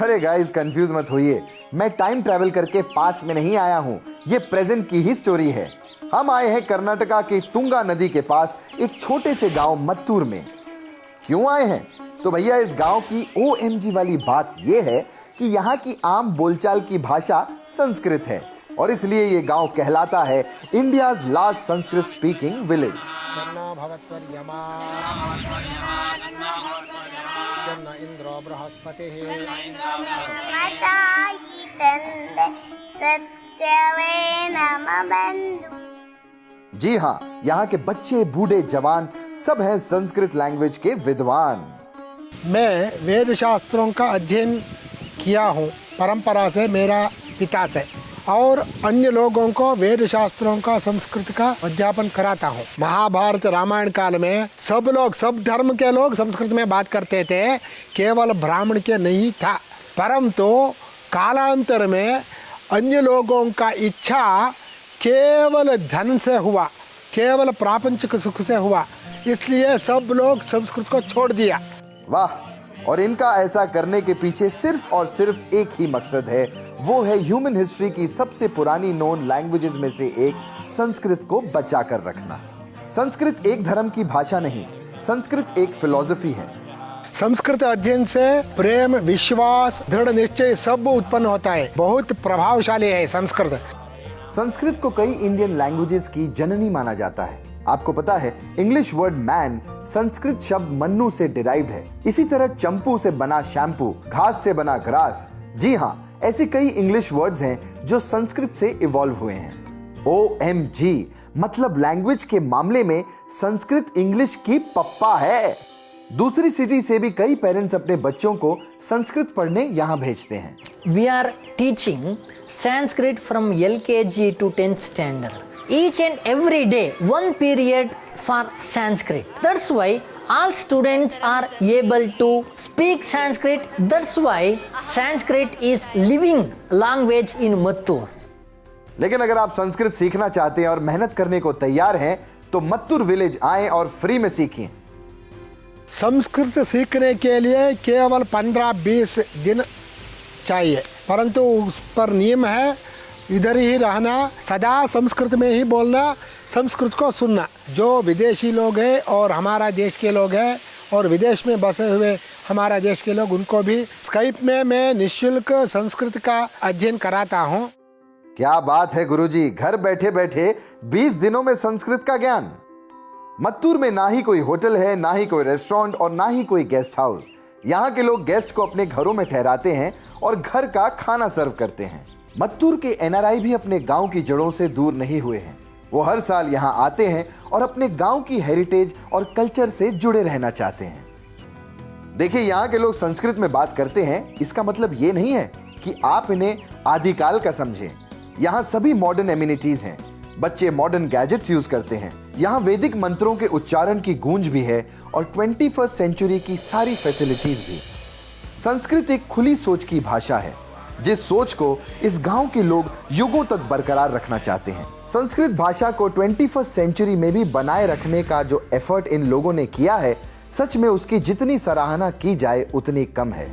अरे guys confuse मत होइए, मैं टाइम ट्रैवल करके पास में नहीं आया हूं, ये प्रेजेंट की ही स्टोरी है। हम आए हैं कर्नाटका के तुंगा नदी के पास एक छोटे से गांव मत्तूर में। क्यों आए हैं? तो भैया इस गांव की OMG वाली बात यह है कि यहाँ की आम बोलचाल की भाषा संस्कृत है और इसलिए ये गांव कहलाता है India's last Sanskrit speaking village. Indro Brihaspati ji हाँ, यहाँ के बच्चे बूढ़े जवान सब हैं संस्कृत लैंग्वेज के विद्वान। मैं वेद शास्त्रों का अध्ययन किया हूँ परंपरा से, मेरा पिता से, और अन्य लोगों को वेद शास्त्रों का संस्कृत का अध्यापन कराता हूँ। महाभारत रामायण काल में सब धर्म के लोग संस्कृत में बात करते थे, केवल ब्राह्मण के नहीं था। परंतु कालांतर में अन्य लोगों का इच्छा केवल धन से हुआ, केवल प्रापंचिक सुख से हुआ, इसलिए सब लोग संस्कृत को छोड़ दिया। वाह! और इनका ऐसा करने के पीछे सिर्फ और सिर्फ एक ही मकसद है, वो है ह्यूमन हिस्ट्री की सबसे पुरानी नोन लैंग्वेजेस में से एक संस्कृत को बचा कर रखना। संस्कृत एक धर्म की भाषा नहीं, संस्कृत एक फिलॉसफी है। संस्कृत अध्ययन से प्रेम, विश्वास, दृढ़ निश्चय सब उत्पन्न होता है। बहुत प्रभावशाली है संस्कृत। संस्कृत को कई इंडियन लैंग्वेजेस की जननी माना जाता है। आपको पता है इंग्लिश वर्ड मैन संस्कृत शब्द मन्नू से डिराइव्ड है। इसी तरह चंपू से बना शैम्पू, घास से बना ग्रास। जी हाँ, ऐसे कई इंग्लिश वर्ड्स हैं जो संस्कृत से इवॉल्व हुए हैं। OMG मतलब लैंग्वेज के मामले में संस्कृत इंग्लिश की पप्पा है। दूसरी सिटी से भी कई पेरेंट्स अपने बच्चों को संस्कृत पढ़ने यहाँ भेजते हैं। We are teaching Sanskrit from LKG to 10th standard. Each and every day, one period for Sanskrit. That's why all students are able to speak Sanskrit. That's why Sanskrit is living language in Mattur. लेकिन अगर आप संस्कृत सीखना चाहते हैं और मेहनत करने को तैयार हैं, तो मत्तूर विलेज आएं और फ्री में सीखें। संस्कृत सीखने के लिए केवल 15-20 दिन चाहिए, परंतु उस पर नियम है इधर ही रहना, सदा संस्कृत में ही बोलना, संस्कृत को सुनना। जो विदेशी लोग हैं और हमारा देश के लोग हैं और विदेश में बसे हुए हमारा देश के लोग, उनको भी स्काइप में मैं निःशुल्क संस्कृत का अध्ययन कराता हूँ। क्या बात है गुरुजी, घर बैठे बैठे 20 दिनों में संस्कृत का ज्ञान। मत्तूर में ना ही कोई होटल है, ना ही कोई रेस्टोरेंट और ना ही कोई गेस्ट हाउस। यहाँ के लोग गेस्ट को अपने घरों में ठहराते हैं और घर का खाना सर्व करते हैं। मत्तूर के NRI भी अपने गांव की जड़ों से दूर नहीं हुए हैं। वो हर साल यहाँ आते हैं और अपने गांव की हेरिटेज और कल्चर से जुड़े रहना चाहते हैं। देखिए, यहाँ के लोग संस्कृत में बात करते हैं, इसका मतलब ये नहीं है कि आप इन्हें आदिकाल का समझें। यहाँ सभी मॉडर्न एमिनिटीज हैं। बच्चे मॉडर्न गैजेट्स यूज करते हैं। यहाँ वैदिक मंत्रों के उच्चारण की गूंज भी है और 21वीं सेंचुरी की सारी फैसिलिटीज भी। संस्कृत एक खुली सोच की भाषा है, जिस सोच को इस गांव के लोग युगों तक बरकरार रखना चाहते हैं। संस्कृत भाषा को 21वीं सेंचुरी में भी बनाए रखने का जो एफर्ट इन लोगों ने किया है, सच में उसकी जितनी सराहना की जाए उतनी कम है।